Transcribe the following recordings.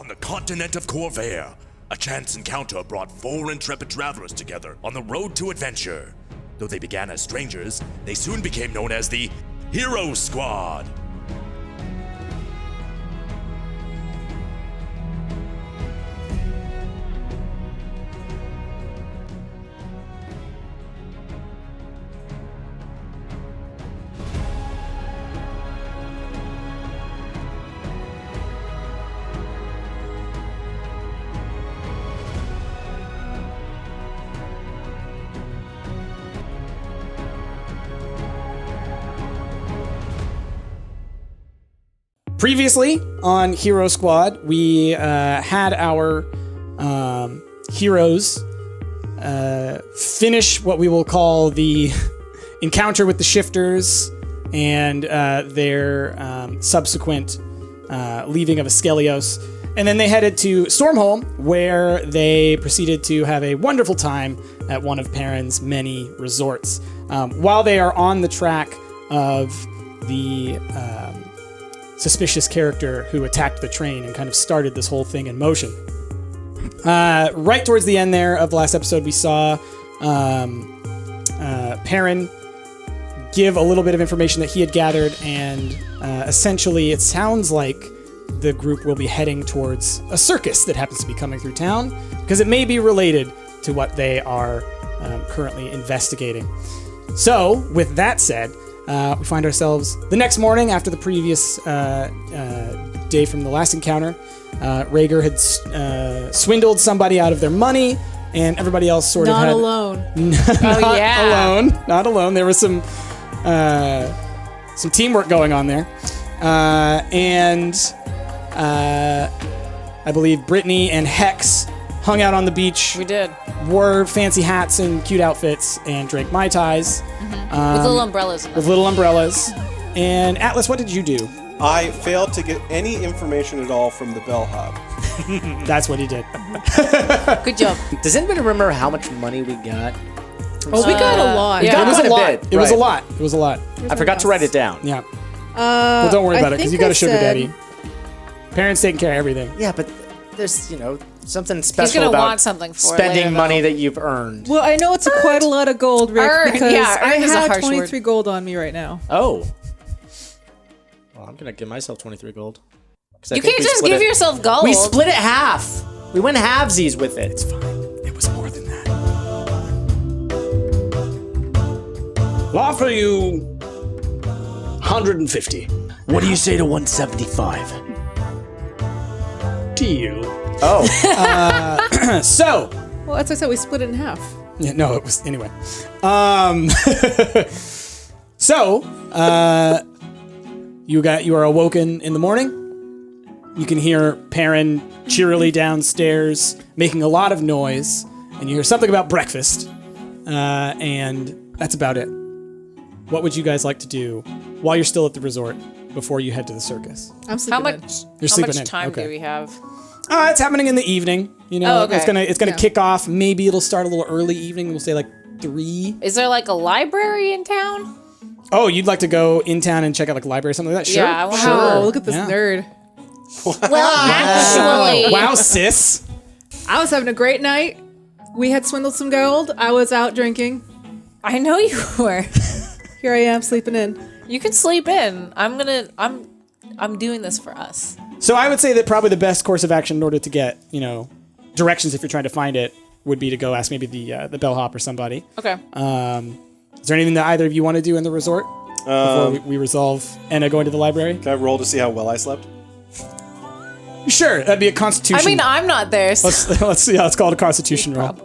On the continent of Khorvaire, a chance encounter brought 4 intrepid travelers together on the road to adventure. Though they began as strangers, they soon became known as the Hero Squad. Previously on Hero Squad, we had our heroes finish what we will call the encounter with the shifters and their subsequent leaving of Askelios. And then they headed to Stormholm, where they proceeded to have a wonderful time at one of Perrin's many resorts. While they are on the track of the suspicious character who attacked the train and kind of started this whole thing in motion. Right towards the end there of the last episode, we saw Perrin give a little bit of information that he had gathered, and essentially it sounds like the group will be heading towards a circus that happens to be coming through town, because it may be related to what they are currently investigating. So, with that said, we find ourselves the next morning after the previous day from the last encounter. Rhaegar had swindled somebody out of their money, and everybody else sort of had... Not alone. Not alone. There was some teamwork going on there. And I believe Brittany and Hex hung out on the beach. We did. Wore fancy hats and cute outfits and drank Mai Tais. With little umbrellas. With little umbrellas. And Atlas, what did you do? I failed to get any information at all from the bellhop. That's what he did. Good job. Does anybody remember how much money we got? Oh, we got a lot. Yeah. It was a lot. bit, It was a right. lot. It was a lot. I forgot to write it down. Yeah. Well, don't worry about it, because you got a sugar said- daddy. Parents taking care of everything. Yeah, but there's, something He's special gonna about want something for it spending later, money though. that you've earned. Well, I know it's quite a lot of gold, Rick, Earned, because yeah, I earned is a have harsh 23 word. gold on me right now. Oh. Well, I'm gonna give myself 23 gold. 'Cause I You think can't we just split give it- yourself gold. We split it half. We went halvesies with it. It's fine. It was more than that. I'll offer you 150. What do you say to 175? Deal. Oh. So, Well, as I said, we split it in half. yeah, no, it was anyway. So, you are awoken in the morning. You can hear Perrin cheerily downstairs making a lot of noise, and you hear something about breakfast, and that's about it. What would you guys like to do while you're still at the resort before you head to the circus? I'm sleeping How in. much? You're How sleeping much in. time Okay. do we have? It's happening in the evening. Oh, okay. It's gonna Yeah. kick off. Maybe it'll start a little early evening. We'll say like 3. Is there like a library in town? Oh, you'd like to go in town and check out like a library or something like that? Sure. Yeah, I wanna- sure. Oh, look at this Yeah. nerd. Well, actually, Wow, sis. I was having a great night. We had swindled some gold. I was out drinking. I know you were. Here I am sleeping in. You can sleep in. I'm doing this for us. So I would say that probably the best course of action in order to get, directions if you're trying to find it would be to go ask maybe the bellhop or somebody. Okay. Is there anything that either of you want to do in the resort before we resolve Enna going to the library? Can I roll to see how well I slept? Sure, that'd be a constitution. I mean, I'm not there. So let's see how it's called, a constitution roll.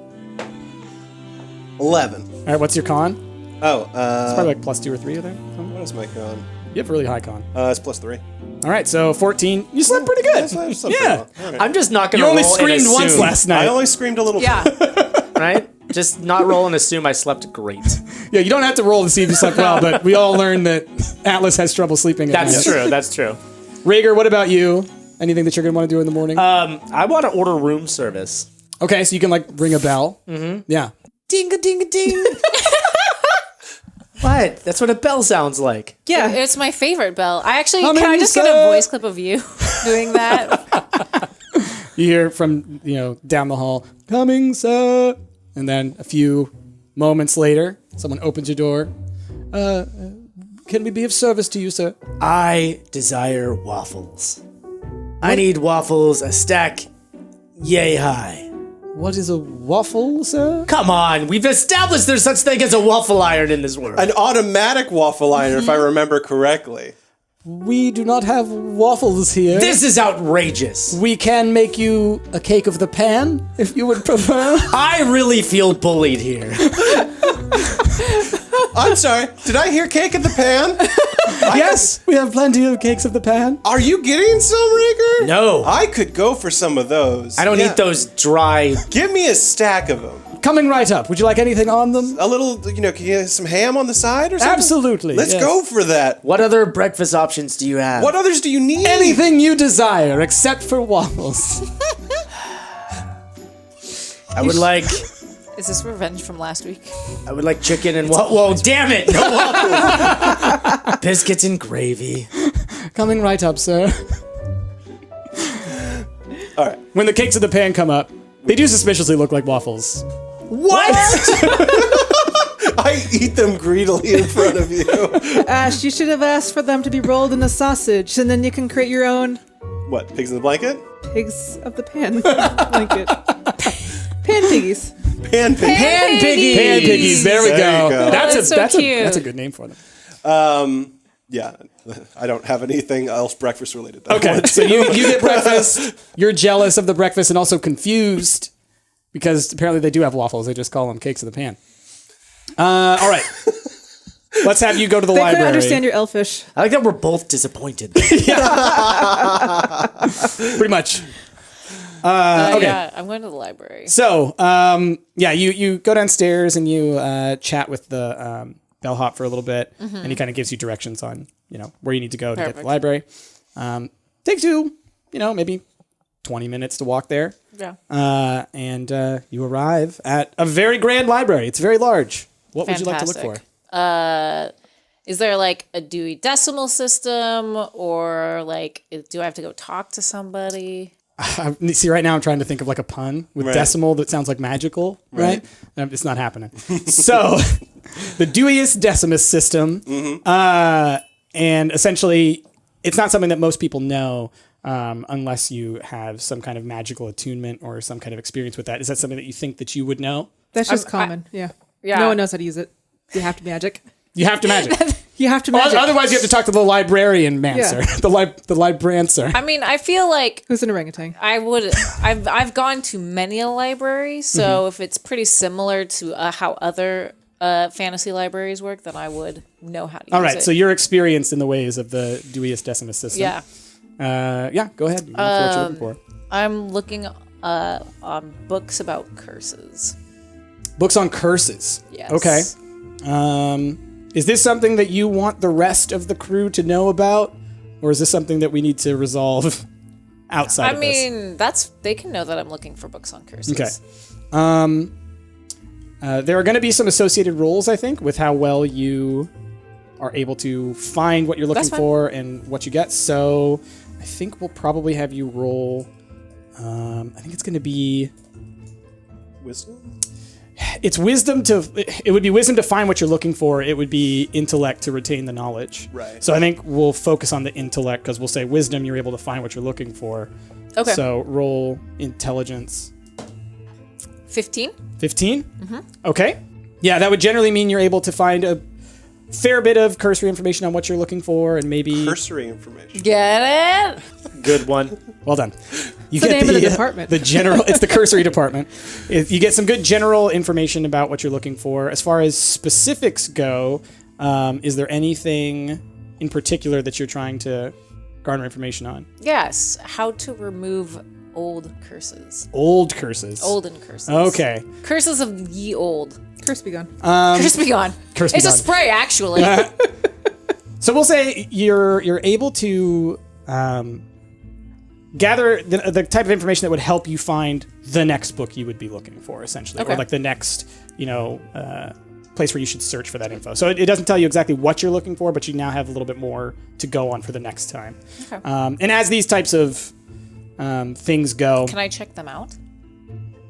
11. All right, what's your con? Oh, It's probably like plus 2 or 3 or there. what is my con? You have a really high con. It's plus 3. All right, so 14. You slept pretty good. I slept pretty Yeah. well. All right. I'm just not gonna You only roll and screamed once assume, last night. I only screamed a little bit. yeah. right? Just not roll and assume I slept great. Yeah, you don't have to roll to see if you slept well, but we all learned that Atlas has trouble sleeping at That's night. true. That's true. Rhaegar, what about you? Anything that you're going to want to do in the morning? I want to order room service. Okay, so you can like ring a bell. Mm-hmm. Yeah. Ding a ding a ding. What? That's what a bell sounds like. Yeah. It's my favorite bell. Can I Coming, just get sir. a voice clip of you doing that? You hear from, down the hall, coming, sir. And then a few moments later, someone opens your door. Can we be of service to you, sir? I desire waffles. I need waffles, a stack yay high. What is a waffle, sir? Come on, we've established there's such thing as a waffle iron in this world. An automatic waffle iron, if I remember correctly. We do not have waffles here. This is outrageous. We can make you a cake of the pan, if you would prefer. I really feel bullied here. I'm sorry, did I hear cake at the pan? Yes, we have plenty of cakes of the pan. Are you getting some, Rigger? No. I could go for some of those. I don't eat those dry. Give me a stack of them. Coming right up. Would you like anything on them? A little, can you get some ham on the side or something? Absolutely. Let's yes. go for that. What other breakfast options do you have? What others do you need? Anything you desire, except for waffles. I would like. Is this revenge from last week? I would like chicken and whoa, damn it! No waffles. Biscuits and gravy. Coming right up, sir. All right. When the cakes of the pan come up, they do suspiciously look like waffles. What? I eat them greedily in front of you. Ash, you should have asked for them to be rolled in a sausage, and then you can create your own What, pigs in the blanket? pigs of the pan blanket. Pan piggies. Pan pig. Pan piggies. Pan piggies. There we There you go. That's so cute. That's a good name for them. Yeah, I don't have anything else breakfast related. That I Okay, want so to. you get breakfast. You're jealous of the breakfast and also confused because apparently they do have waffles. They just call them cakes of the pan. All right. Let's have you go to the They library. couldn't understand your elfish. I like that we're both disappointed. Pretty much. Okay. Yeah, I'm going to the library. So, you go downstairs and you chat with the bellhop for a little bit, and he kind of gives you directions on, where you need to go to get to the Perfect. library. Takes you, maybe 20 minutes to walk there. Yeah. And you arrive at a very grand library. It's very large. What would you like to look for? Is there like a Dewey Decimal System, or like do I have to go talk to somebody? See, right now I'm trying to think of like a pun with Right. decimal that sounds like magical, right? It's not happening. So, the Dewey's Decimus System, and essentially, it's not something that most people know unless you have some kind of magical attunement or some kind of experience with that. Is that something that you think that you would know? That's just common. Yeah. Yeah. No one knows how to use it. You have to magic. You have to magic. You have to magic. Otherwise, you have to talk to the librarian mancer, the librancer. I mean, I feel like Who's an orangutan? I've gone to many a library, so if it's pretty similar to how other fantasy libraries work, then I would know how to use it. All right, so you're experienced in the ways of the Dewey's Decimus System. Yeah. Go ahead. What you're looking for. I'm looking on books about curses. Books on curses. Yes. Okay. Is this something that you want the rest of the crew to know about, or is this something that we need to resolve outside of this? I mean, they can know that I'm looking for books on curses. Okay. There are going to be some associated rules, I think, with how well you are able to find what you're looking That's fine. for and what you get. So I think we'll probably have you roll. I think it's going to be. Wisdom? It's wisdom it would be wisdom to find what you're looking for. It would be intellect to retain the knowledge. Right. So I think we'll focus on the intellect because we'll say wisdom, you're able to find what you're looking for. Okay. So roll intelligence. 15? 15? Mm-hmm. Okay. Yeah, that would generally mean you're able to find a fair bit of cursory information on what you're looking for and maybe... Cursory information. Get it? Good one. Well done. You the name of the department. The general, it's the cursory department. You get some good general information about what you're looking for. As far as specifics go, is there anything in particular that you're trying to garner information on? Yes. How to remove old curses. Old curses. Olden curses. Okay. Curses of ye old. Curse be gone. Curse be gone. Curse be It's a gone. spray, actually. So we'll say you're able to gather the type of information that would help you find the next book you would be looking for, essentially, Okay. or like the next, place where you should search for that info. So it doesn't tell you exactly what you're looking for, but you now have a little bit more to go on for the next time. Okay. And as these types of things go. Can I check them out?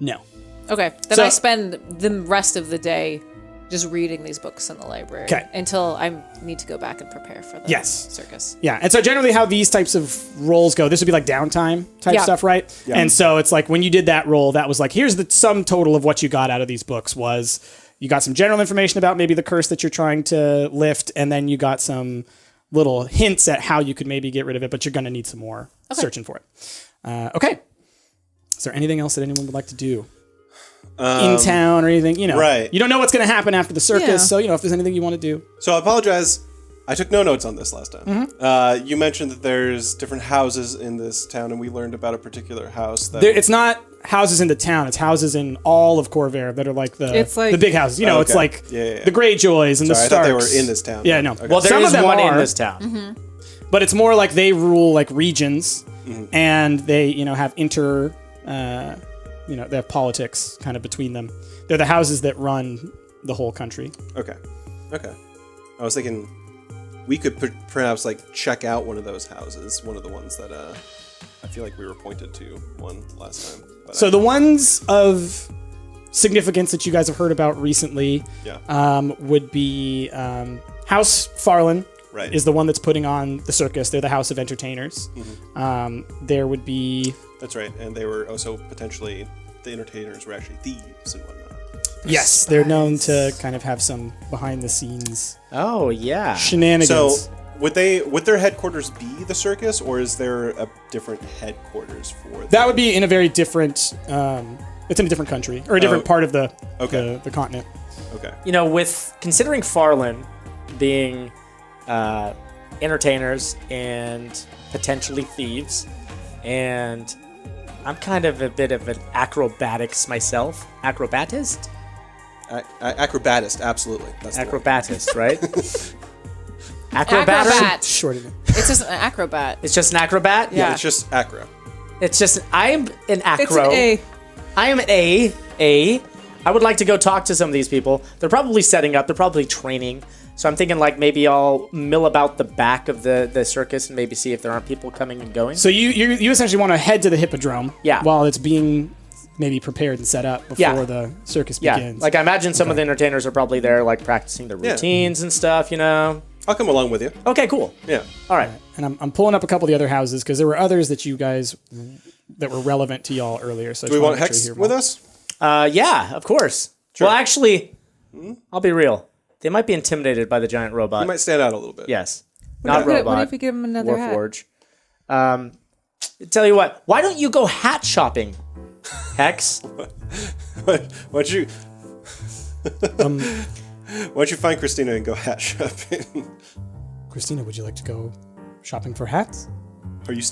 No. Okay, then So- I spend the rest of the day just reading these books in the library. Okay. Until I need to go back and prepare for the Yes. circus. Yeah, and so generally how these types of rolls go, this would be like downtime type Yeah. stuff, right? And so it's like when you did that roll, that was like, here's the sum total of what you got out of these books was you got some general information about maybe the curse that you're trying to lift, and then you got some little hints at how you could maybe get rid of it, but you're going to need some more searching for it. Okay. Is there anything else that anyone would like to do? In town or anything, Right. You don't know what's going to happen after the circus, Yeah. so, if there's anything you want to do. So I apologize. I took no notes on this last time. You mentioned that there's different houses in this town, and we learned about a particular house that. It's not houses in the town; it's houses in all of Khorvaire that are like the It's like- the big houses. Oh, It's okay. like Yeah. the Greyjoys and Sorry, the I thought Starks. they were in this town. Yeah, no. Okay. Well, there Some is of them one are, in this town. but it's more like they rule like regions, and they have they have politics kind of between them. They're the houses that run the whole country. Okay. I was thinking we could perhaps like check out one of those houses, one of the ones that I feel like we were pointed to one last time. But So the ones of significance that you guys have heard about recently would be House Farland. Right. Is the one that's putting on the circus. They're the House of Entertainers. There would be... That's right, and they were also potentially the entertainers were actually thieves and whatnot. Yes, they're known to kind of have some behind-the-scenes Oh, yeah. shenanigans. So would their headquarters be the circus, or is there a different headquarters for them? that would be in a very different... it's in a different country, or a different part of the continent. Okay. With considering Farland being entertainers and potentially thieves, and I'm kind of a bit of an acrobatics myself. Acrobatist? Acrobatist, absolutely. That's the one. Acrobatist, right? Acrobatter? Acrobat. Short of it. It's just an acrobat. It's just an acrobat? Yeah, it's just acro. It's just, I'm an acro. It's an A. I am an A. I would like to go talk to some of these people. They're probably setting up. They're probably training. So I'm thinking like maybe I'll mill about the back of the circus and maybe see if there aren't people coming and going. So you essentially want to head to the Hippodrome while it's being maybe prepared and set up before the circus begins. Like I imagine some of the entertainers are probably there like practicing their routines and stuff, I'll come along with you. Okay, cool. Yeah. All right. And I'm pulling up a couple of the other houses because there were others that you guys that were relevant to y'all earlier. So Do we want Hex with us? Yeah, of course. Sure. Well, actually, I'll be real. They might be intimidated by the giant robot. He might stand out a little bit. Yes. Not robot. What if we give him another hat? Warforge. Tell you what, why don't you go hat shopping, Hex? Why don't you find Christina and go hat shopping? Christina, would you like to go shopping for hats? Are you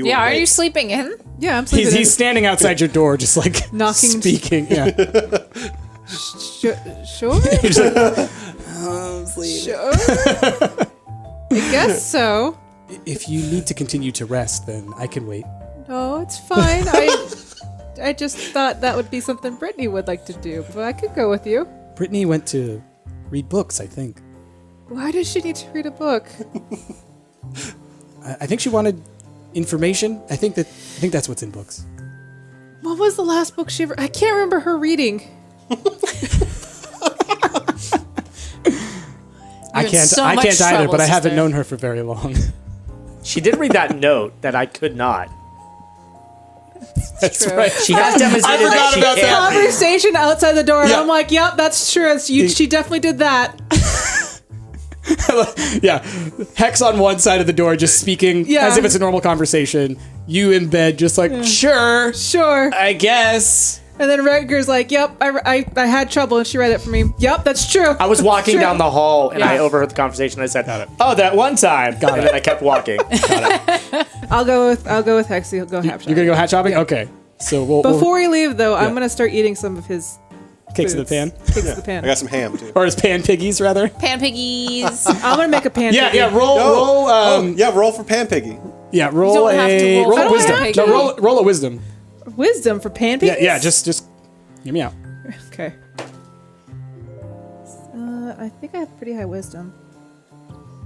Yeah, are awake? you sleeping in? Yeah, I'm sleeping. He's standing outside your door, just like Knocking. speaking. Yeah. Sure. He's like, Sure. I guess so. if you need to continue to rest, then I can wait. No, it's fine. I just thought that would be something Brittany would like to do, but I could go with you. Brittany went to read books, I think. Why does she need to read a book? I think she wanted information. I think that's what's in books. What was the last book she ever... I can't remember her reading. I in can't so I much can't either, trouble, but I haven't sister. known her for very long. She did read that note that I could not. That's True. right. She has demonstrated forgot that she about that. can't. Conversation outside the door, and Yeah. I'm like, yep, that's true. She definitely did that. Yeah. Hex on one side of the door, just speaking Yeah. as if it's a normal conversation. You in bed, just like, sure, Sure. I guess. And then Redger's like, yep, I had trouble, and she read it for me. Yep, that's true. I was walking True. down the hall and I Yeah. overheard the conversation. I said, "Oh, that one time." And then I kept walking. I'll go with Hexy. He'll go half shot. You're gonna go hat shopping? Okay. So we'll Before we leave, though, I'm gonna start eating some of his cakes in the foods. pan, Cakes in the I pan. got some ham too. or his pan piggies rather. Pan piggies. I'm gonna make a pan. Yeah, piggy. yeah. Roll. Roll for Pan Piggy. Yeah, roll don't have to a roll roll for a wisdom. pan No, piggy. roll a wisdom. Wisdom for pan Yeah, piggies? yeah. Just hear me out. Okay. I think I have pretty high wisdom.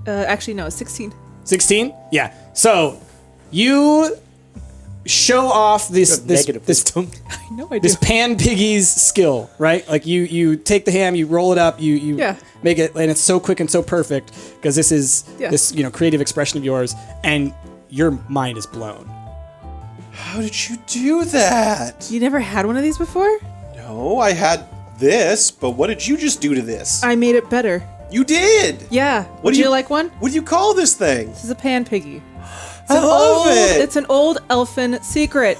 Actually, no, 16. 16? Yeah. So you show off this Negative this wisdom. No, I do. this pan piggy's skill, right? Like you take the ham, you roll it up, you Yeah. make it, and it's so quick and so perfect because this is Yeah. this creative expression of yours, and your mind is blown. How did you do that? You never had one of these before? No, I had this, but what did you just do to this? I made it better. You did. Yeah. What Would do you you- like one? What do you call this thing? This is a pan piggy. I love it. It's an old elfin secret.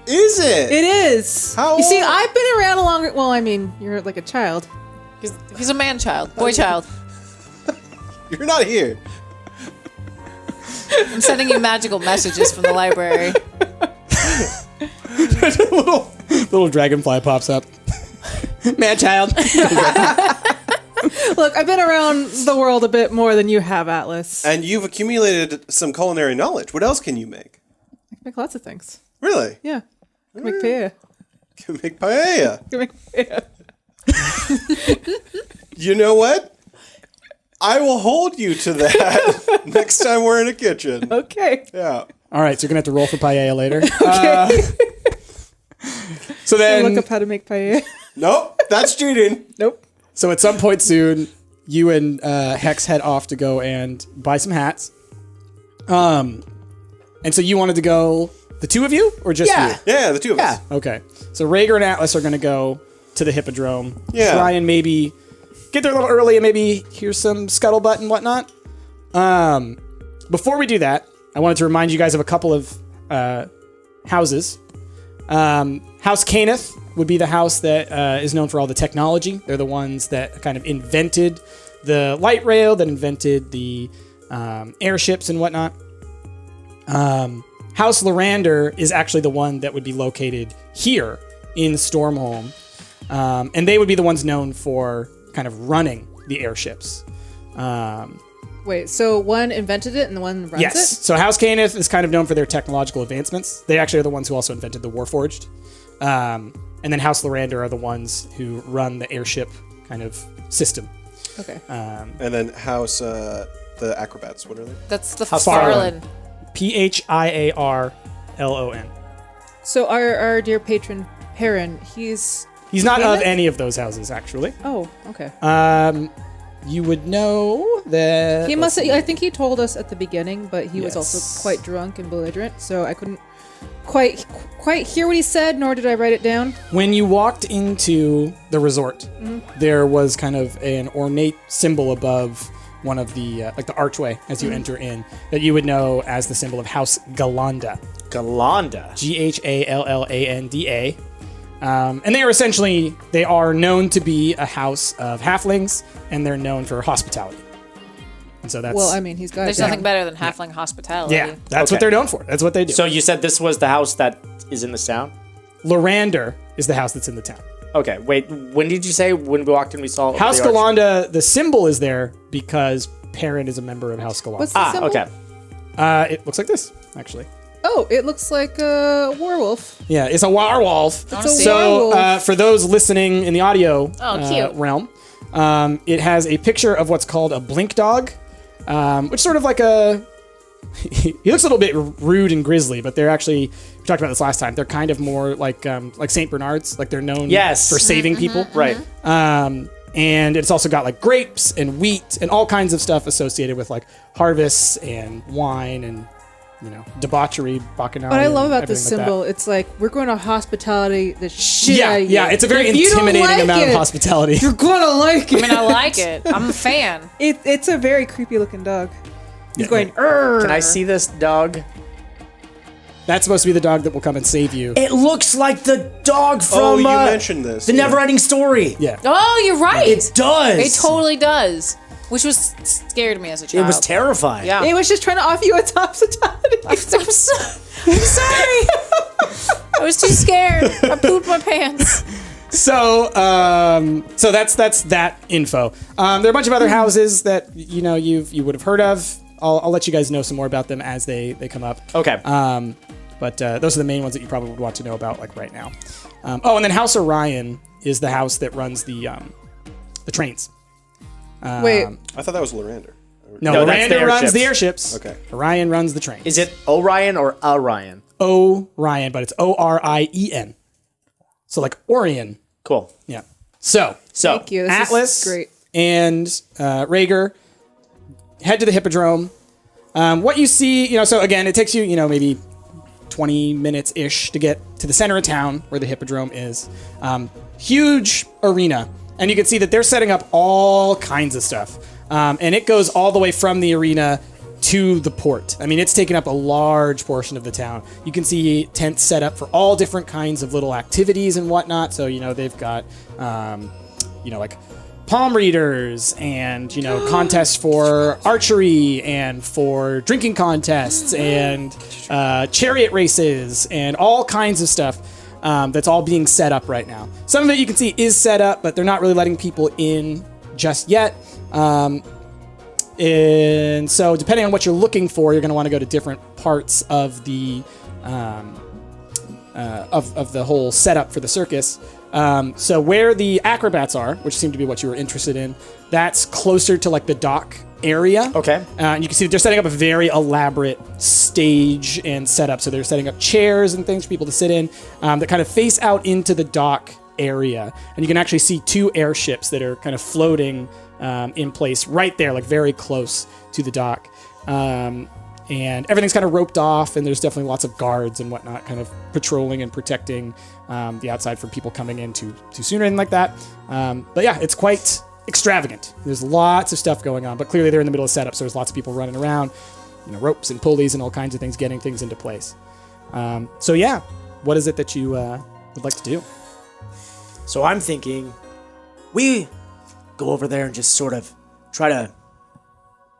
Is it? It is. How You see, old? I've been around a longer. Well, I mean, you're like a child. He's a man child, boy child. You're not here. I'm sending you magical messages from the library. Little dragonfly pops up. Man child. Look, I've been around the world a bit more than you have, Atlas. And you've accumulated some culinary knowledge. What else can you make? I can make lots of things. Really? Yeah. I can make paella. You can make paella. I can make paella. You know what? I will hold you to that next time we're in a kitchen. Okay. Yeah. All right, so you're gonna have to roll for paella later. Okay. So then, Look up how to make paella. Nope, that's cheating. Nope. so at some point soon, you and Hex head off to go and buy some hats. And so you wanted to go, the two of you, or just you? Yeah, the two of us. Okay. So Rhaegar and Atlas are going to go to the Hippodrome. Yeah. Try and maybe get there a little early and maybe hear some scuttlebutt and whatnot. Before we do that, I wanted to remind you guys of a couple of houses. House Caneth would be the house that is known for all the technology. They're the ones that kind of invented the light rail, that invented the airships and whatnot. House Lorander is actually the one that would be located here in Stormholm. And they would be the ones known for kind of running the airships. Wait, so one invented it and the one runs Yes. it? So House Caneth is kind of known for their technological advancements. They actually are the ones who also invented the Warforged. And then House Lorander are the ones who run the airship kind of system. Okay. And then House, the acrobats, what are they? That's the Farland. Farland. Phiarlon. So our dear patron Perrin, he's He's not of Caneth? any of those houses, actually. Oh, okay. You would know that... He must. I think he told us at the beginning, but he was Yes. also quite drunk and belligerent, so I couldn't quite hear what he said, nor did I write it down. When you walked into the resort, there was kind of an ornate symbol above one of the like the archway as you enter in that you would know as the symbol of House Galanda. Galanda. Ghalanda. And they are known to be a house of halflings, and they're known for hospitality. And so that's Well, I mean, he's got. There's it down. nothing better than halfling hospitality. yeah, that's what Okay. they're known for. That's what they do. So you said this was the house that is in this town? Lorander is the house that's in the town. Okay, wait. When did you say when we walked in we saw House the arch? Galanda, the symbol is there because Perrin is a member of House Galanda. What's the symbol? Okay. It looks like this, actually. Oh, it looks like a werewolf. Yeah, it's a werewolf. It's a So, werewolf. for those listening in the audio cute. realm, it has a picture of what's called a blink dog, which sort of like a... he looks a little bit rude and grisly, but they're actually... We talked about this last time. They're kind of more like Saint Bernards. Like they're known Yes. for saving people. Right. And it's also got like grapes and wheat and all kinds of stuff associated with like harvests and wine and debauchery, bacchanal. What I love about this everything like that. symbol, it's like we're going to hospitality the shit Yeah, out of you. yeah, it's a very If you don't intimidating like amount it, of hospitality. You're gonna like it. I mean, I like it. I'm a fan. It's a very creepy looking dog. He's Yeah. going. "Arr." Can I see this dog? That's supposed to be the dog that will come and save you. It looks like the dog from Oh, you mentioned this. the Neverending Story. Yeah. Oh, you're right. It does. It totally does. Which was scared me as a child. It was terrifying. Yeah. It was just trying to offer you a hospitality. I'm sorry. I was too scared. I pooped my pants. So that's that info. There are a bunch of other houses that you would have heard of. I'll let you guys know some more about them as they come up. Okay. But those are the main ones that you probably would want to know about like right now. And then House Orion is the house that runs the trains. Wait, I thought that was Lorander. No, No, that's Miranda the runs the airships. airships. Okay. Orion runs the trains. Is it Orion or Orion? Orion, but it's Orien. So like Orion. Cool. Yeah. So Thank you. This Atlas is great. and Rhaegar head to the Hippodrome. What you see, so again, it takes you, maybe 20 minutes ish to get to the center of town where the Hippodrome is. Huge arena, and you can see that they're setting up all kinds of stuff, and it goes all the way from the arena to the port. I mean, it's taken up a large portion of the town. You can see tents set up for all different kinds of little activities and whatnot. So, they've got, like palm readers and, contests for archery and for drinking contests and chariot races and all kinds of stuff that's all being set up right now. Some of it you can see is set up, but they're not really letting people in just yet. And so, depending on what you're looking for, you're going to want to go to different parts of the of the whole setup for the circus. So, where the acrobats are, which seem to be what you were interested in, that's closer to like the dock area. Okay. And you can see that they're setting up a very elaborate stage and setup. So they're setting up chairs and things for people to sit in that kind of face out into the dock area. And you can actually see two airships that are kind of floating in place right there, like very close to the dock. And everything's kind of roped off, and there's definitely lots of guards and whatnot kind of patrolling and protecting the outside from people coming in too soon or anything like that. But yeah, it's quite extravagant. There's lots of stuff going on, but clearly they're in the middle of setup, so there's lots of people running around, ropes and pulleys and all kinds of things, getting things into place. So yeah, what is it that you would like to do? So I'm thinking we go over there and just sort of try to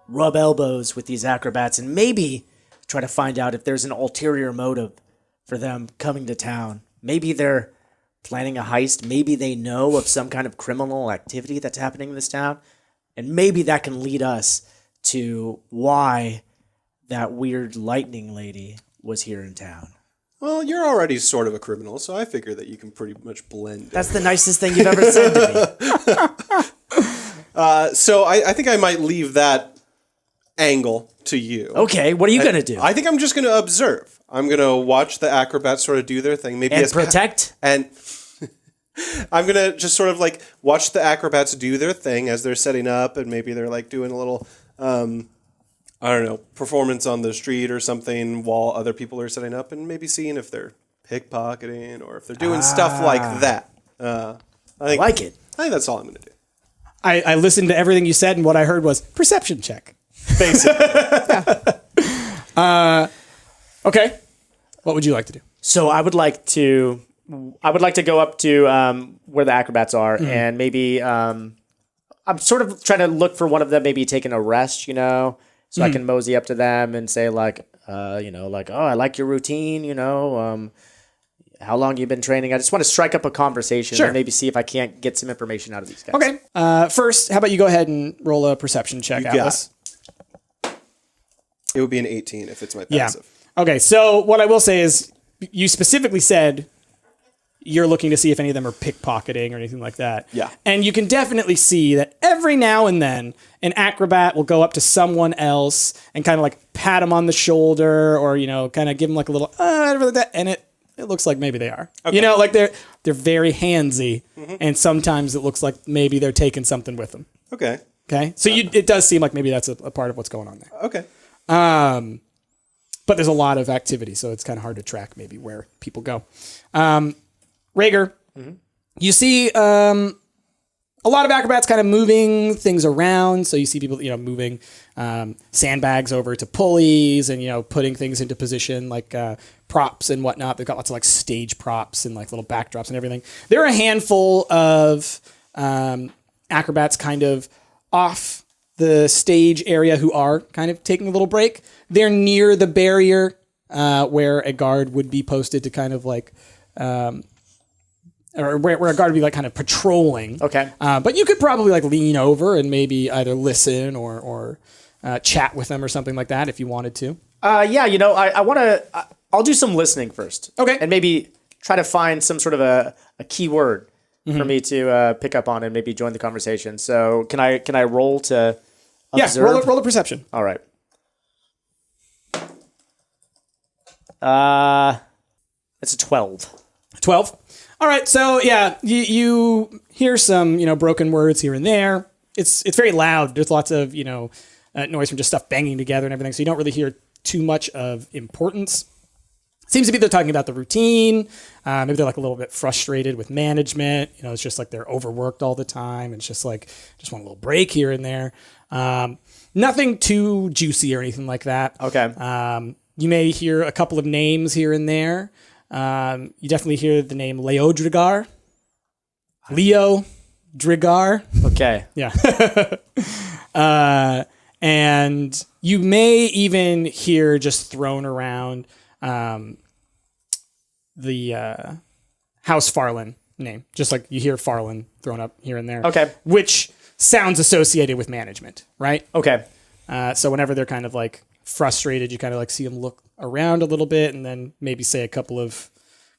rub elbows with these acrobats and maybe try to find out if there's an ulterior motive for them coming to town. Maybe they're planning a heist. Maybe they know of some kind of criminal activity that's happening in this town. And maybe that can lead us to why that weird lightning lady was here in town. Well, you're already sort of a criminal, so I figure that you can pretty much blend in. That's the nicest thing you've ever said to me. So I think I might leave that angle to you. Okay, what are you going to do? I think I'm just going to observe. I'm going to watch the acrobats sort of do their thing. Maybe And as protect? And I'm going to just sort of like watch the acrobats do their thing as they're setting up, and maybe they're like doing a little, performance on the street or something while other people are setting up, and maybe seeing if they're pickpocketing or if they're doing stuff like that. I like it. I think that's all I'm going to do. I listened to everything you said, and what I heard was perception check. Basically. Okay. What would you like to do? So I would like to go up to where the acrobats are, and maybe I'm sort of trying to look for one of them, maybe taking a rest, so I can mosey up to them and say oh, I like your routine, how long you've been training. I just want to strike up a conversation and maybe see if I can't get some information out of these guys. Okay. First, how about you go ahead and roll a perception check, Atlas? It would be an 18 if it's my passive. Yeah. Okay, so what I will say is you specifically said you're looking to see if any of them are pickpocketing or anything like that. Yeah. And you can definitely see that every now and then an acrobat will go up to someone else and kind of like pat them on the shoulder or, kind of give them like a little, whatever like that. And it looks like maybe they are. Okay. Like they're very handsy. Mm-hmm. And sometimes it looks like maybe they're taking something with them. Okay. Okay. So it does seem like maybe that's a part of what's going on there. Okay. But there's a lot of activity, so it's kind of hard to track maybe where people go. Rhaegar, you see a lot of acrobats kind of moving things around. So you see people, moving sandbags over to pulleys and, putting things into position like props and whatnot. They've got lots of like stage props and like little backdrops and everything. There are a handful of acrobats kind of off the stage area who are kind of taking a little break. They're near the barrier where a guard would be posted to kind of like, or where a guard would be like kind of patrolling. Okay. But you could probably like lean over and maybe either listen or chat with them or something like that if you wanted to. I want to, I'll do some listening first. Okay. And maybe try to find some sort of a key word for me to pick up on and maybe join the conversation. So can I roll to observe? Roll a perception. All right. It's a 12. 12. All right, so yeah, you hear some, broken words here and there. It's very loud. There's lots of, noise from just stuff banging together and everything, so you don't really hear too much of importance. Seems to be they're talking about the routine. Maybe they're like a little bit frustrated with management. It's just like they're overworked all the time. It's just like, just want a little break here and there. Nothing too juicy or anything like that. Okay. You may hear a couple of names here and there. You definitely hear the name Leo Drigar. Leo Drigar. Okay. Yeah. And you may even hear just thrown around the House Farland name. Just like you hear Farland thrown up here and there. Okay. Which sounds associated with management, right? Okay. So whenever they're kind of like frustrated, you kind of like see them look around a little bit and then maybe say a couple of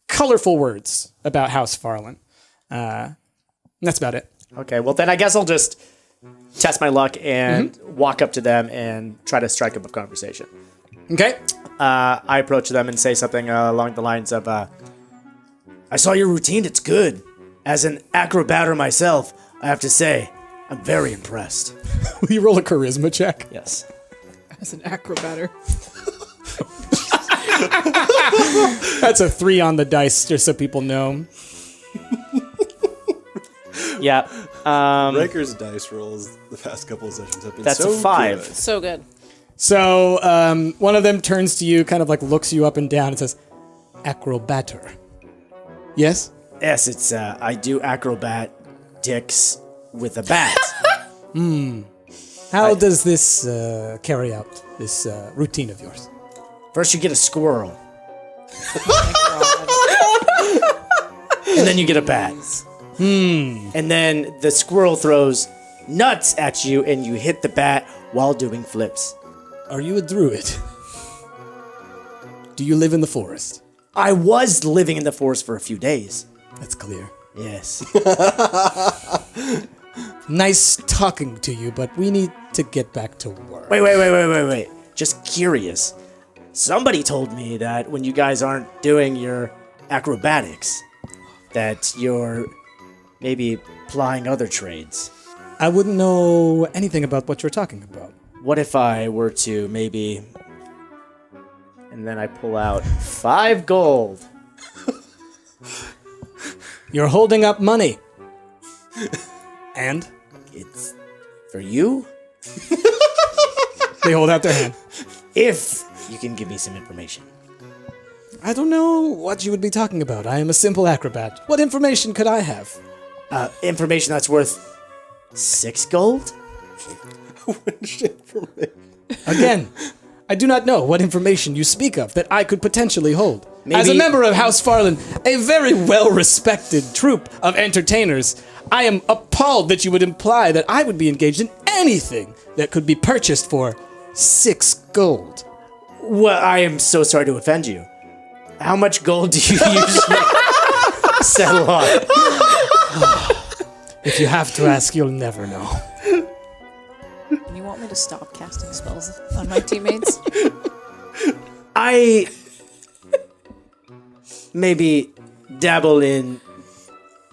colorful words about House Farland. And that's about it. Okay. Well, then I guess I'll just test my luck and walk up to them and try to strike up a conversation. Okay. I approach them and say something along the lines of, I saw your routine. It's good. As an acrobatter myself, I have to say, I'm very impressed. Will you roll a charisma check? Yes. As an acrobatter. That's a 3 on the dice, just so people know. Yeah. Riker's dice rolls the past couple of sessions have been That's so a 5. good. So good. So one of them turns to you, kind of like looks you up and down and says, acrobatter. Yes? Yes, it's, I do acrobatics with a bat. How does this carry out this routine of yours? First you get a squirrel. And then you get a bat. And then the squirrel throws nuts at you and you hit the bat while doing flips. Are you a druid? Do you live in the forest? I was living in the forest for a few days. That's clear. Yes. Nice talking to you, but we need to get back to work. Wait. Just curious. Somebody told me that when you guys aren't doing your acrobatics, that you're maybe plying other trades. I wouldn't know anything about what you're talking about. What if I were to maybe... And then I pull out 5 gold. You're holding up money. And? It's for you? They hold out their hand. If you can give me some information. I don't know what you would be talking about. I am a simple acrobat. What information could I have? Information that's worth 6 gold? Again, I do not know what information you speak of that I could potentially hold. As a Maybe- member of House Farland, a very well-respected troupe of entertainers, I am appalled that you would imply that I would be engaged in anything that could be purchased for 6 gold. Well, I am so sorry to offend you. How much gold do you usually settle on? If you have to ask, you'll never know. You want me to stop casting spells on my teammates? I maybe dabble in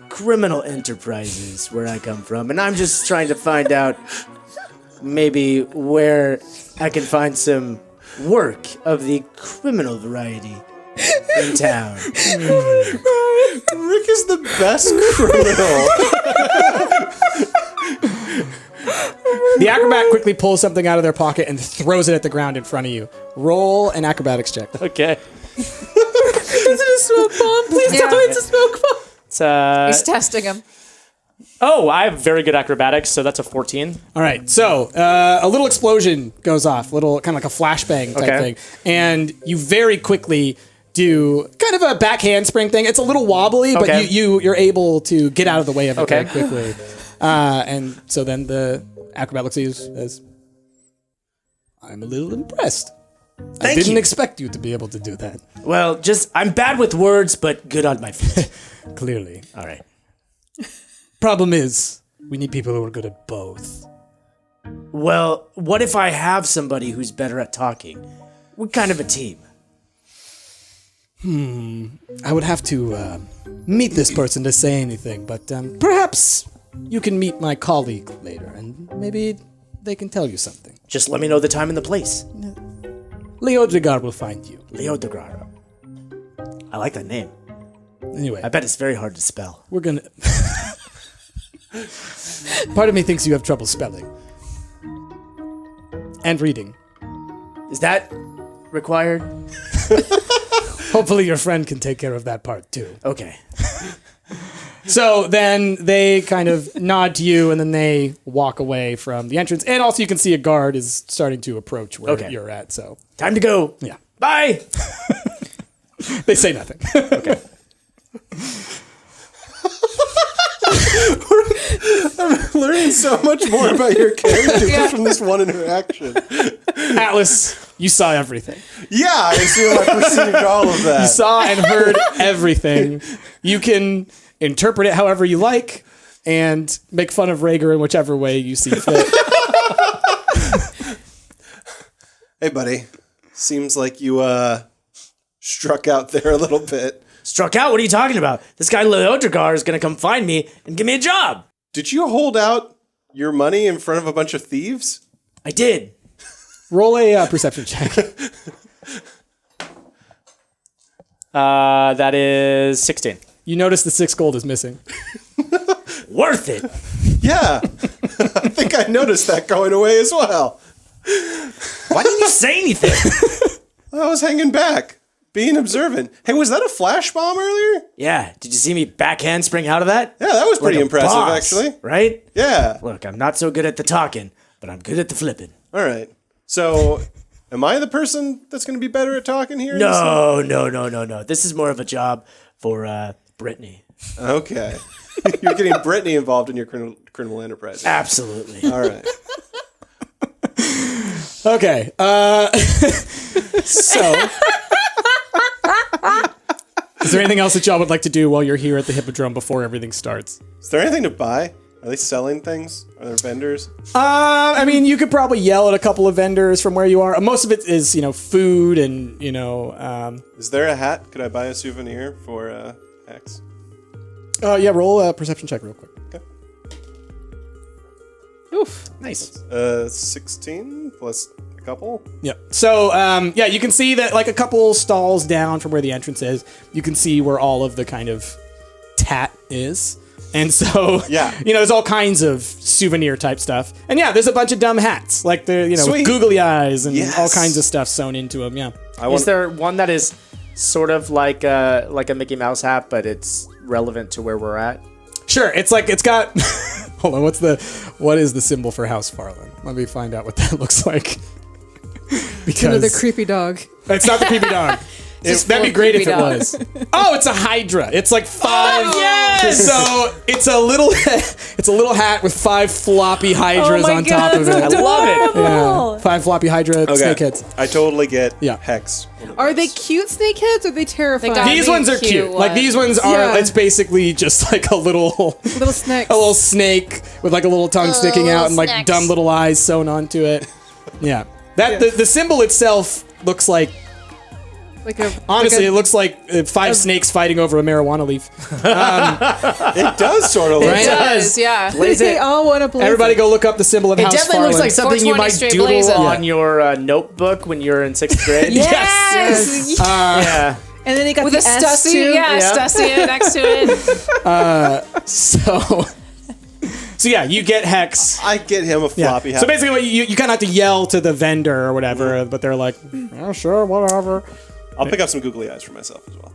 criminal enterprises where I come from, and I'm just trying to find out maybe where I can find some work of the criminal variety in town. Rick is the best criminal. The acrobat quickly pulls something out of their pocket and throws it at the ground in front of you. Roll an acrobatics check. Okay. Is it a smoke bomb? Please tell me it's a smoke bomb. It's, He's testing him. oh, I have very good acrobatics, so that's a 14. All right, so a little explosion goes off, little kind of like a flashbang type Okay. thing, and you very quickly do kind of a back handspring thing. It's a little wobbly, but Okay. you're able to get out of the way of it Okay. very quickly. And so then the acrobat looks at you as, I'm a little impressed. I Thank didn't you. expect you to be able to do that. Well, I'm bad with words, but good on my feet. Clearly. All right. Problem is, we need people who are good at both. Well, what if I have somebody who's better at talking? What kind of a team? I would have to meet this person to say anything, but perhaps you can meet my colleague later, and maybe they can tell you something. Just let me know the time and the place. Leodegar will find you. Leodegar. I like that name. Anyway, I bet it's very hard to spell. we're gonna... Part of me thinks you have trouble spelling. And reading. Is that required? Hopefully your friend can take care of that part, too. Okay. So then they kind of nod to you, and then they walk away from the entrance. And also you can see a guard is starting to approach where Okay. you're at, so... Time to go. Yeah. Bye. They say nothing. Okay. Learning so much more about your character just from this one interaction. Atlas, you saw everything. Yeah, I assume I perceived all of that. You saw and heard everything. You can interpret it however you like and make fun of Rhaegar in whichever way you see fit. Hey, buddy. Seems like you struck out there a little bit. Struck out? What are you talking about? This guy Leodegar is going to come find me and give me a job. Did you hold out your money in front of a bunch of thieves? I did. Roll a perception check. That is 16. You notice the 6 gold is missing. Worth it. Yeah. I think I noticed that going away as well. Why didn't you say anything? I was hanging back, being observant. Hey, was that a flash bomb earlier? Yeah. Did you see me backhand spring out of that? Yeah, that was pretty Like a impressive, boss, actually. Right? Yeah. Look, I'm not so good at the talking, but I'm good at the flipping. All right. So, am I the person that's going to be better at talking here? No. This is more of a job for Brittany. Okay. You're getting Brittany involved in your criminal enterprise. Absolutely. All right. Okay. So, is there anything else that y'all would like to do while you're here at the Hippodrome before everything starts? Is there anything to buy? Are they selling things? Are there vendors? I mean, you could probably yell at a couple of vendors from where you are. Most of it is, food and, Is there a hat? Could I buy a souvenir for X? yeah, roll a perception check real quick. Okay. Oof. Nice. 16 plus a couple. Yeah. So, yeah, you can see that like a couple stalls down from where the entrance is, you can see where all of the kind of tat is. And so, Yeah. there's all kinds of souvenir type stuff. And yeah, there's a bunch of dumb hats, like the, with Sweet. googly eyes and Yes. all kinds of stuff sewn into them. Yeah. Is there one that is sort of like a Mickey Mouse hat, but it's relevant to where we're at? Sure. It's like, it's got, hold on. What is the symbol for House Farland? Let me find out what that looks like. Because Another creepy dog. it's not the creepy dog. That'd be great if it was. Oh, it's a Hydra. It's like 5. Oh, yes! So it's a little hat with 5 floppy Hydras on top of it. I love it. Yeah, 5 floppy Hydra snakeheads. I totally get Yeah. Hex. Are they cute snakeheads or are they terrifying? gotta These be ones are cute cute. Like these ones are. Yeah. It's basically just like a little little snakes. snake with like a little tongue sticking out and like snacks. dumb little eyes sewn onto it. Yeah. That the symbol itself looks like. Like a, Honestly, like it looks like 5 snakes fighting over a marijuana leaf. It does sort of look Right? It does, yeah. they all want to blaze Everybody it. go look up the symbol of It House definitely looks like Farland. something you 420 might straight doodle blazing. on your notebook when you're in 6th grade. Yes. Yeah. And then they got With the a S Stussy, too. yeah, Stussy next to it. So yeah, you get Hex. I get him a Yeah. floppy hat. So basically, you kind of have to yell to the vendor or whatever, but they're like, "Oh, sure, whatever." I'll pick up some googly eyes for myself as well.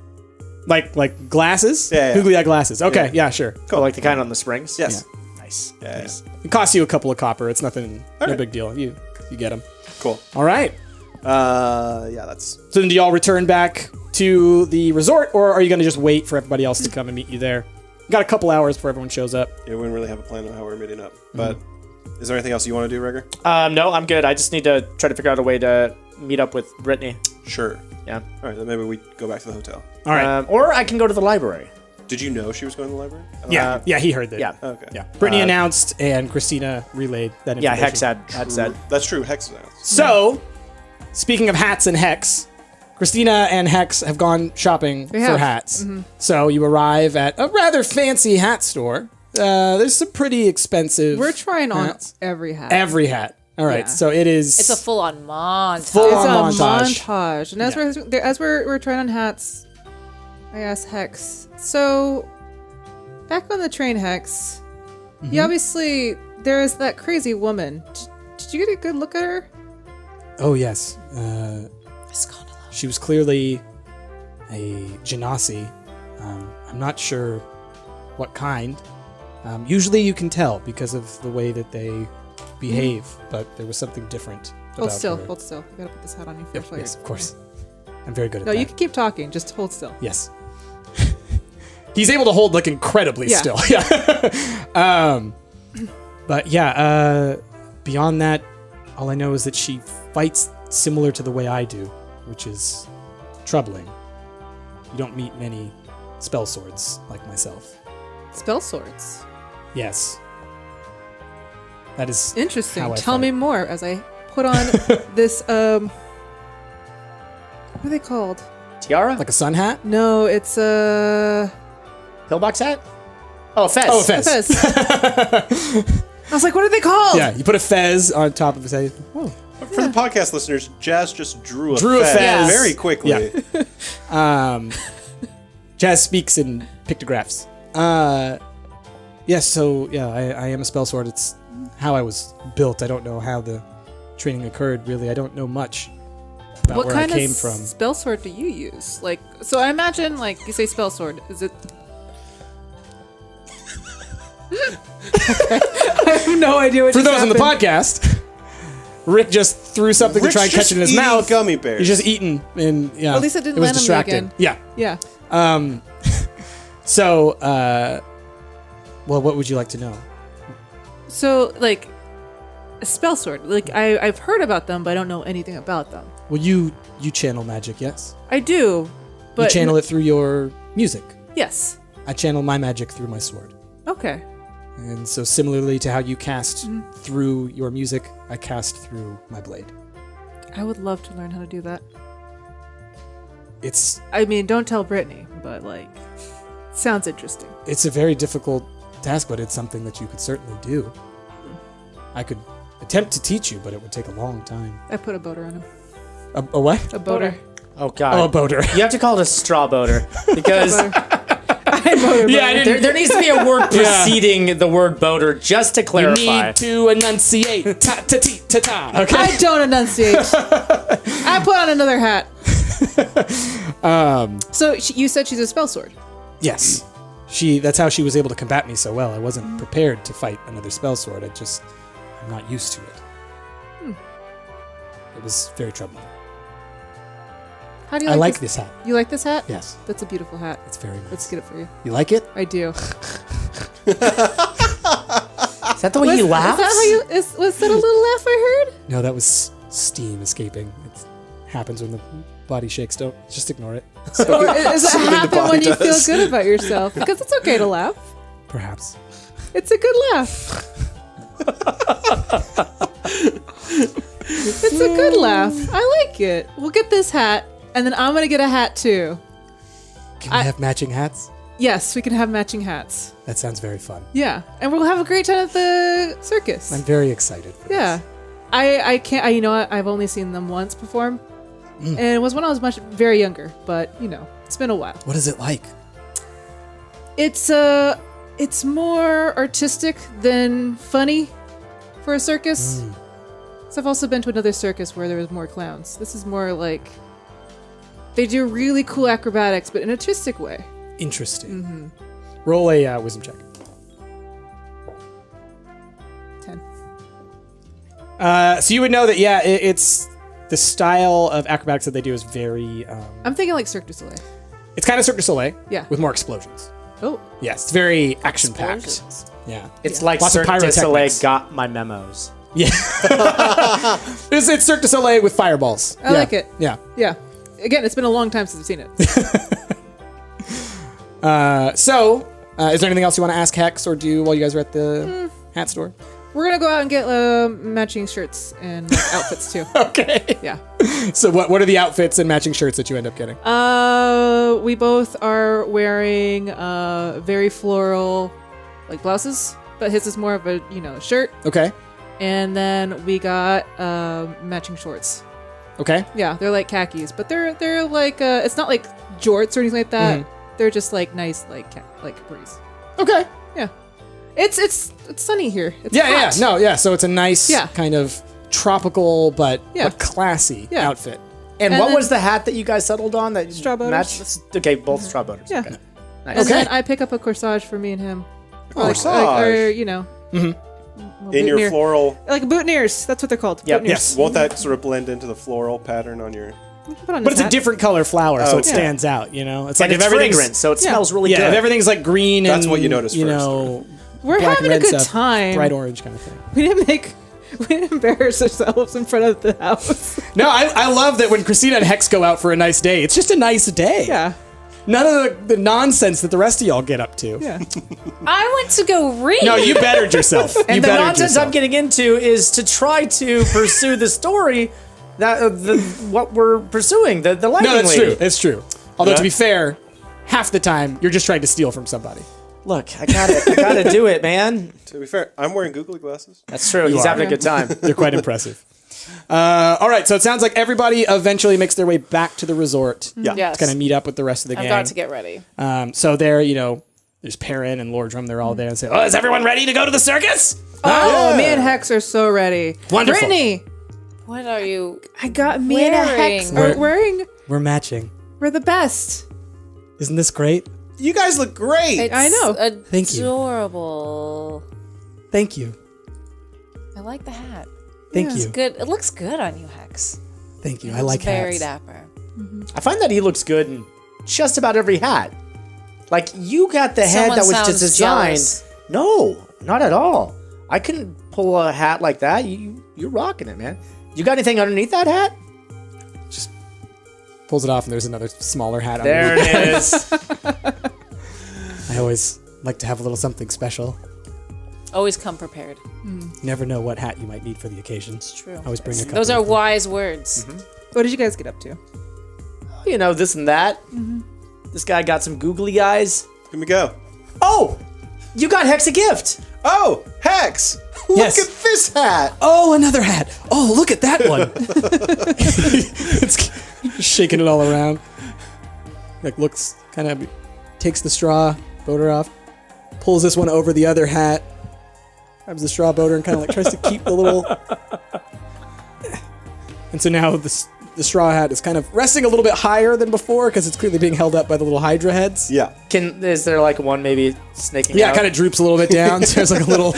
Like glasses? Yeah. Googly eye glasses. Okay, yeah, sure. Oh, like the kind on the springs? Yes. Nice. Yeah. It costs you a couple of copper. It's nothing, no right. big deal. You get them. Cool. All right. Yeah, that's. So then do y'all return back to the resort, or are you going to just wait for everybody else to come and meet you there? You got a couple hours before everyone shows up. Yeah, we didn't really have a plan on how we're meeting up. But is there anything else you want to do, Rhaegar? No, I'm good. I just need to try to figure out a way to meet up with Brittany. Sure. Yeah. All right, then maybe we go back to the hotel. All right. Or I can go to the library. Did you know she was going to the library? Yeah, he heard that. Yeah. Okay. Yeah. Brittany announced, and Christina relayed that Yeah, information. Hex had said. That's true. Hex is out. So, speaking of hats and Hex, Christina and Hex have gone shopping for have. hats. So you arrive at a rather fancy hat store. There's some pretty expensive. We're trying on hats. every hat. Every hat. All right, Yeah. so it is. It's a full-on montage. Full-on It's a montage. montage. And as we're trying on hats, I asked Hex. So, back on the train, Hex. Mm-hmm. You obviously there is that crazy woman. Did you get a good look at her? Oh yes, Scandalo. she was clearly a genasi. I'm not sure what kind. Usually you can tell because of the way that they behave, but there was something different Hold about still. her. Hold still. I gotta put this hat on you Yep, first. yes, of course. I'm very good at No, that. you can keep talking. Just hold still. Yes. He's able to hold like incredibly Yeah. still. Yeah. But yeah, beyond that, all I know is that she fights similar to the way I do, which is troubling. You don't meet many spell swords like myself. Spell swords. Yes. That is Interesting. how I Tell fight. me more as I put on this. What are they called? Tiara? like a sun hat. No, it's Pillbox hat? Oh, fez. Oh, a fez. fez. I was like, what are they called? Yeah, you put a fez on top of his head. Oh. For the podcast listeners, Jazz just drew a fez. very quickly. Yeah. Jazz speaks in pictographs. Yes, so yeah, I am a spell sword. It's how I was built. I don't know how the training occurred, really. I don't know much about What where kind I came of from. spell sword do you use? Like, so I imagine, like, you say spell sword. Is it? I have no idea what For just those on the happened. podcast, Rick just threw something Rick's to try and catch just it in his eating mouth. gummy bears. He's just eating, and yeah, At least it didn't was land on me distracting. again. Yeah. Yeah. So, well, what would you like to know? So, like, a spell sword. Like, I've heard about them, but I don't know anything about them. Well, you channel magic, yes? I do, but You channel it through your music. Yes. I channel my magic through my sword. Okay. And so similarly to how you cast through your music, I cast through my blade. I would love to learn how to do that. It's I mean, don't tell Brittany, but like, sounds interesting. a very difficult task, but it's something that you could certainly do. I could attempt to teach you, but it would take a long time. I put a boater on him. A what? A boater. Oh, God. Oh, a boater. You have to call it a straw boater because Yeah, I didn't. there needs to be a word preceding the word boater just to You clarify. need to enunciate. Ta ta ti ta ta. Okay. I don't enunciate. I put on another hat. So you said she's a spell sword. Yes. That's how she was able to combat me so well. I wasn't prepared to fight another spell sword. I'm not used to it. It was very troubling. How do you I like like this hat. You like this hat? Yes. That's a beautiful hat. It's very nice. Let's get it for you. You like it? I do. Is that the way he laughs? Is that how you? Was that a little laugh I heard? No, that was steam escaping. It happens when the body shakes. Don't just ignore it. Or does it happen body when you feel does. good about yourself? Because it's okay to laugh. Perhaps. It's a good laugh. It's a good laugh. I like it. We'll get this hat, and then I'm gonna get a hat too. Can we have matching hats? Yes, we can have matching hats. That sounds very fun. Yeah, and we'll have a great time at the circus. I'm very excited for Yeah, this. I can't. You know what? I've only seen them once perform, and it was when I was very younger. But you know, it's been a while. What is it like? It's more artistic than funny for a circus. So I've also been to another circus where there was more clowns. This is more like they do really cool acrobatics, but in an artistic way. Interesting. Roll a wisdom check. 10. So you would know that, yeah, it's the style of acrobatics that they do is very. I'm thinking like Cirque du Soleil. It's kind of Cirque du Soleil. Yeah. With more explosions. Oh, Yes, it's very action packed. Explosions. Yeah. It's like Lots of Cirque du Soleil pyrotechnics. got my memos. Yeah. it's Cirque du Soleil with fireballs. I like it. Yeah. Yeah. Again, it's been a long time since I've seen it. So, is there anything else you want to ask Hex or do while you guys are at the hat store? We're gonna go out and get matching shirts and outfits too. Okay. Yeah. So what are the outfits and matching shirts that you end up getting? We both are wearing very floral like blouses, but his is more of a shirt. Okay. And then we got matching shorts. Okay. Yeah, they're like khakis, but they're like it's not like jorts or anything like that. They're just like nice like capris. Okay. Yeah. It's sunny here. It's Yeah, hot. yeah. No, yeah. So it's a nice kind of tropical but classy outfit. And And what then- was the hat that you guys settled on that Straw boaters. matched? Okay, both straw boaters. Yeah. Okay. Nice. And then I pick up a corsage for me and him. Corsage? Or In your floral. like boutonnieres. That's what they're called. Yep. Boutonnieres. Yes. Won't that sort of blend into the floral pattern on your? Put on But his it's a hat. different color flower, so it yeah. stands out, you know? It's And like it's fragrant, so it smells really yeah, good. if everything's like green and That's what you notice you first, know, We're black having and a red good stuff, time. bright orange kind of thing. We didn't embarrass ourselves in front of the house. No, I love that when Christina and Hex go out for a nice day, it's just a nice day. Yeah. None of the nonsense that the rest of y'all get up to. Yeah. I went to go read. No, you bettered yourself. You And the bettered nonsense yourself. I'm getting into is to try to pursue the story that what we're pursuing, the lightning No, that's lady. true. It's true. Although to Yeah. be fair, half the time you're just trying to steal from somebody. Look, I gotta do it, man. To be fair, I'm wearing googly glasses. That's true. He's are. having a good time. You're quite impressive. All right, so it sounds like everybody eventually makes their way back to the resort. Yeah. Yes. Kind of meet up with the rest of the I've gang. got to get ready. So there, there's Perrin and Lordrum. They're all there and say, "Oh, is everyone ready to go to the circus?" Oh, Yeah. me and Hex are so ready. Wonderful. Brittany, What are you? I got me and a Hex Wearing. are wearing. We're matching. We're the best. Isn't this great? You guys look great. It's I know. Thank you. Adorable. Thank you. I like the hat. Thank Yeah. you. Good. It looks good on you, Hex. Thank you. I It's like very hats. dapper. I find that he looks good in just about every hat. Like you got the head Someone that was sounds just designed. jealous. No, not at all. I couldn't pull a hat like that. You're rocking it, man. You got anything underneath that hat? Pulls it off, and there's another smaller hat on There it is. I always like to have a little something special. Always come prepared. You never know what hat you might need for the occasion. It's true. Always bring a couple. Those are of them. wise words. What did you guys get up to? You know, this and that. This guy got some googly eyes. Here we go. Oh, you got Hex a gift. Oh, Hex! Yes. Look at this hat. Oh, another hat. Oh, look at that one. It's shaking it all around. Like looks kind of takes the straw boater off, pulls this one over the other hat, grabs the straw boater and kind of like tries to keep the little. And so now the straw hat is kind of resting a little bit higher than before because it's clearly being held up by the little Hydra heads. Yeah. Is there like one maybe snaking Yeah, out? it kind of droops a little bit down. So there's like a little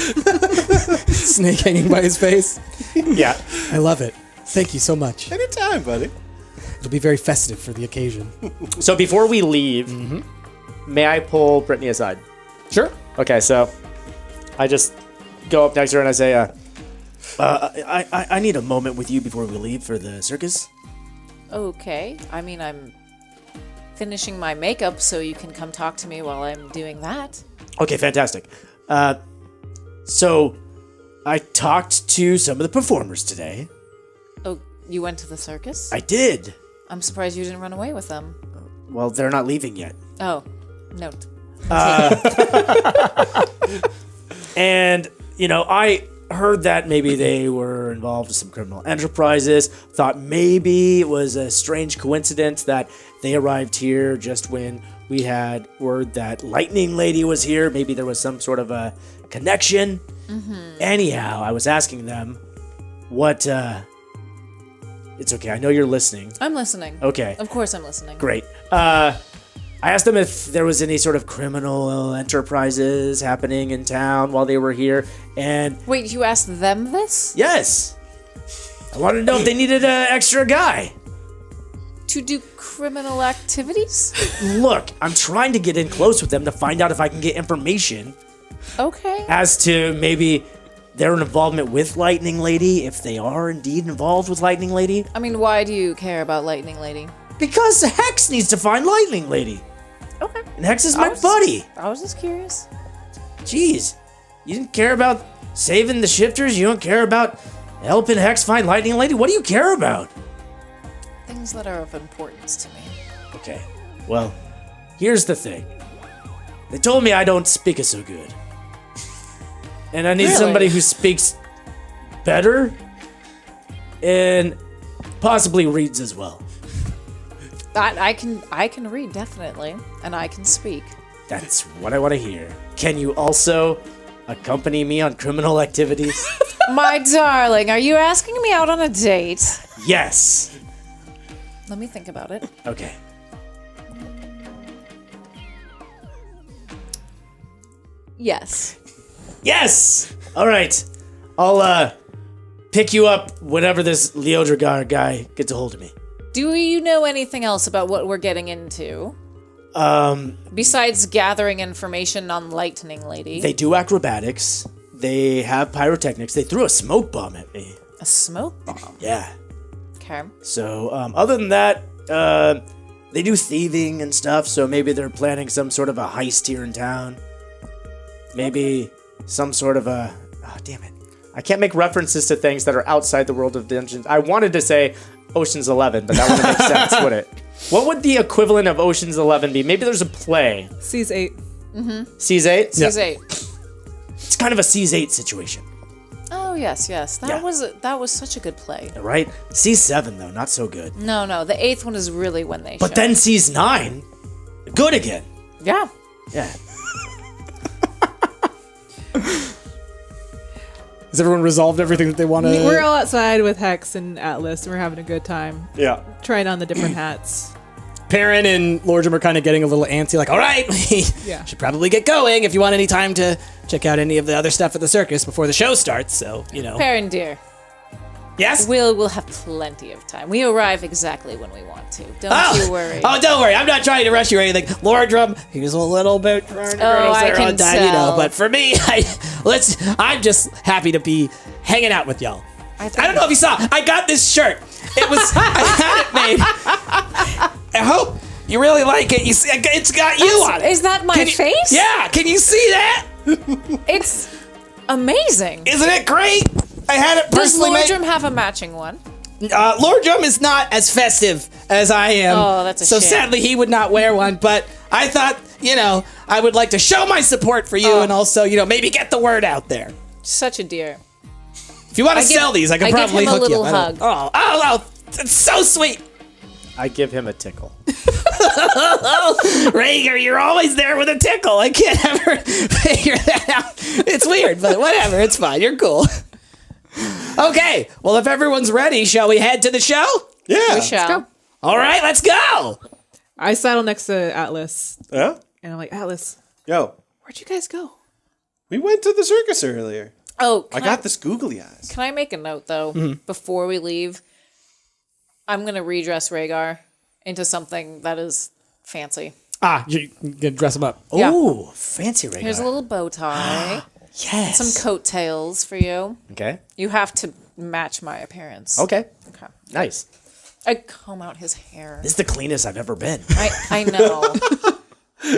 snake hanging by his face. Yeah. I love it. Thank you so much. Anytime, buddy. It'll be very festive for the occasion. So before we leave, may I pull Brittany aside? Sure. Okay, so I just go up next to her and I say, I need a moment with you before we leave for the circus. Okay. I mean, I'm finishing my makeup, so you can come talk to me while I'm doing that. Okay, fantastic. So I talked to some of the performers today. Oh, you went to the circus? I did. I'm surprised you didn't run away with them. Well, they're not leaving yet. Oh, note. And, I heard that maybe they were involved with some criminal enterprises. Thought maybe it was a strange coincidence that they arrived here just when we had word that Lightning Lady was here. Maybe there was some sort of a connection. Anyhow, I was asking them what... It's okay. I know you're listening. I'm listening. Okay. Of course I'm listening. Great. I asked them if there was any sort of criminal enterprises happening in town while they were here, and Wait, you asked them this? yes, I wanted to know if they needed an extra guy. To do criminal activities? Look, I'm trying to get in close with them to find out if I can get information Okay. as to maybe their involvement with Lightning Lady, if they are indeed involved with Lightning Lady. I mean, why do you care about Lightning Lady? Because Hex needs to find Lightning Lady. Okay. And Hex is my buddy. I was just curious. Jeez. You didn't care about saving the shifters? You don't care about helping Hex find Lightning Lady? What do you care about? Things that are of importance to me. Okay. Well, here's the thing. They told me I don't speak it so good. And I need somebody who speaks better and possibly reads as well. I can read, definitely, and I can speak. That's what I want to hear. Can you also accompany me on criminal activities? My darling, are you asking me out on a date? Yes. Let me think about it. Okay. Yes. Yes! All right. I'll pick you up whenever this Leodragar guy gets a hold of me. Do you know anything else about what we're getting into? Besides gathering information on Lightning Lady. They do acrobatics. They have pyrotechnics. They threw a smoke bomb at me. A smoke bomb. Yeah. Okay. So, other than that, they do thieving and stuff, so maybe they're planning some sort of a heist here in town. Maybe some sort of a... Oh, damn it. I can't make references to things that are outside the world of Dungeons. I wanted to say Ocean's 11, but that wouldn't make sense, would it? What would the equivalent of Ocean's 11 be? Maybe there's a play. Seas 8. Seas 8? Seas 8. It's kind of a Seas 8 situation, Oh yes. That Yeah. was such a good play. right? Seas 7, though, not so good. No, the 8th one is really when they. But show. then Seas 9, good again. Yeah. Yeah. Has everyone resolved everything that they want to? We're all outside with Hex and Atlas, and we're having a good time. Yeah. Trying on the different hats. Perrin and Lordrum are kind of getting a little antsy, like, all right, we Yeah. should probably get going if you want any time to check out any of the other stuff at the circus before the show starts, so, you know. Perrin dear, Yes? we'll have plenty of time. We arrive exactly when we want to. Don't you worry. Oh, don't worry. I'm not trying to rush you or anything. Lordrum, he's a little bit I can time, you know. tell. But for me, I'm just happy to be hanging out with y'all. I don't know if you saw. I got this shirt. It was I had it made. I hope you really like it. You see, it's got you on it. Is that my Can you- face? Yeah. Can you see that? It's amazing. Isn't it great? I had it Does personally made. Lordrum have a matching one? Lordrum is not as festive as I am. Oh, that's a so shame. sadly he would not wear one. But I thought, you know, I would like to show my support for you and also, you know, maybe get the word out there. Such a dear. If you want to I give- sell these, I can I give probably him a hook you. little I don't- Oh, it's so sweet. I give him a tickle. Rhaegar, you're always there with a tickle. I can't ever figure that out. It's weird, but whatever. It's fine. You're cool. Okay. Well, if everyone's ready, shall we head to the show? Yeah. We shall. go. All right, let's go. I saddle next to Atlas, Yeah? and I'm like, Atlas, Yo, where'd you guys go? we went to the circus earlier. Oh, I got this googly eyes. Can I make a note though before we leave? I'm gonna redress Rhaegar into something that is fancy. You can dress them up. Yeah. Ooh, fancy Rhaegar. Here's a little bow tie, Yes. some coattails for you. Okay. You have to match my appearance. Okay. Okay. Nice. I comb out his hair. This is the cleanest I've ever been. I know.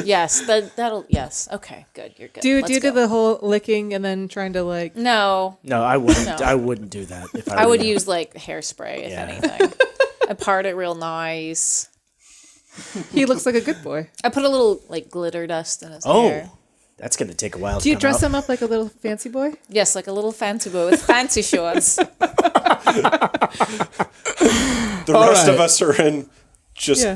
Yes, that'll. Yes. Okay. Good. You're good. Do you Let's do go. the whole licking and then trying to like? No, No, I wouldn't. No. I wouldn't do that. If I were would you. use like hairspray if Yeah. anything. I part it real nice. He looks like a good boy. I put a little like glitter dust in his Oh, hair. that's gonna take a while. Do you to come dress out. him up like a little fancy boy? Yes, like a little fancy boy with fancy shorts. The rest of us are in just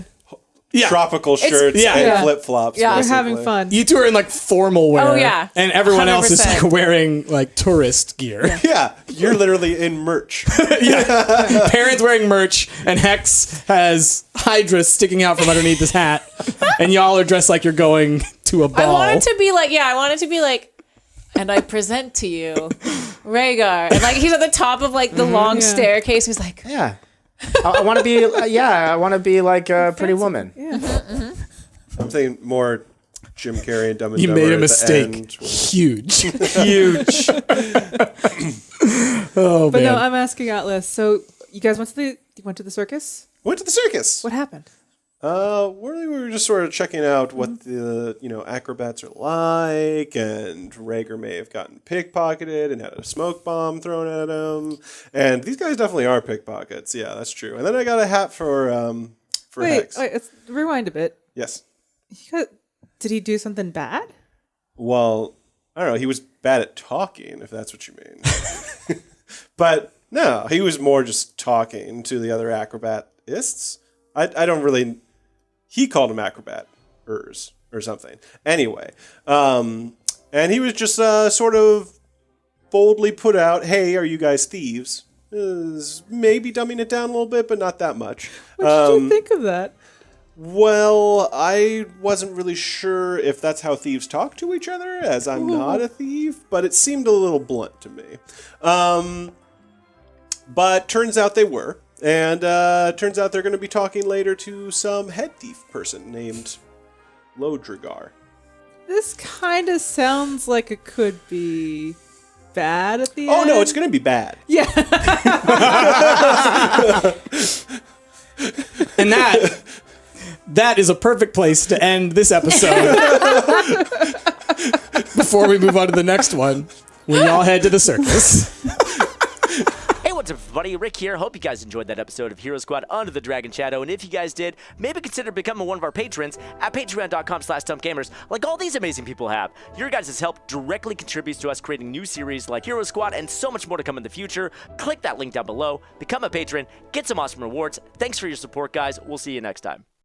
Yeah. tropical shirts yeah. and Yeah. flip-flops. Yeah. We're basically. having fun. You two are in like formal wear. Oh, yeah. And everyone else is 100%. like wearing like tourist gear. Yeah, you're literally in merch. Perrin's wearing merch, and Hex has Hydra sticking out from underneath his hat, and y'all are dressed like you're going to a ball. I want it to be like, and I present to you Rhaegar. And like he's at the top of like the long Yeah. staircase. He's like, Yeah. I want to be. I want to be like a pretty woman. I'm thinking more Jim Carrey and Dumb and You Dumber made a at the mistake. end. Huge. Huge. Oh, But man. no, I'm asking Atlas. So you guys went to the circus? Went to the circus. What happened? We were just sort of checking out what the acrobats are like, and Rager may have gotten pickpocketed and had a smoke bomb thrown at him. And these guys definitely are pickpockets. Yeah, that's true. And then I got a hat for Hex. Wait, let's rewind a bit. Yes. Did he do something bad? Well, I don't know. He was bad at talking, if that's what you mean. But no, he was more just talking to the other acrobatists. I don't really. He called him acrobat-ers or something. Anyway, and he was just sort of boldly put out, "Hey, are you guys thieves?" Maybe dumbing it down a little bit, but not that much. What did you think of that? Well, I wasn't really sure if that's how thieves talk to each other, as I'm not a thief, but it seemed a little blunt to me. But turns out they were. And turns out they're going to be talking later to some head thief person named Lodrigar. This kind of sounds like it could be bad at the end. Oh, no, it's going to be bad. Yeah. And that is a perfect place to end this episode. Before we move on to the next one, when y'all head to the circus. What's up, everybody? Rick here. Hope you guys enjoyed that episode of Hero Squad Under the Dragon Shadow, and if you guys did, maybe consider becoming one of our patrons at patreon.com/StumptGamers, like all these amazing people have. Your guys' help directly contributes to us creating new series like Hero Squad and so much more to come in the future. Click that link down below, become a patron, get some awesome rewards. Thanks for your support, guys. We'll see you next time.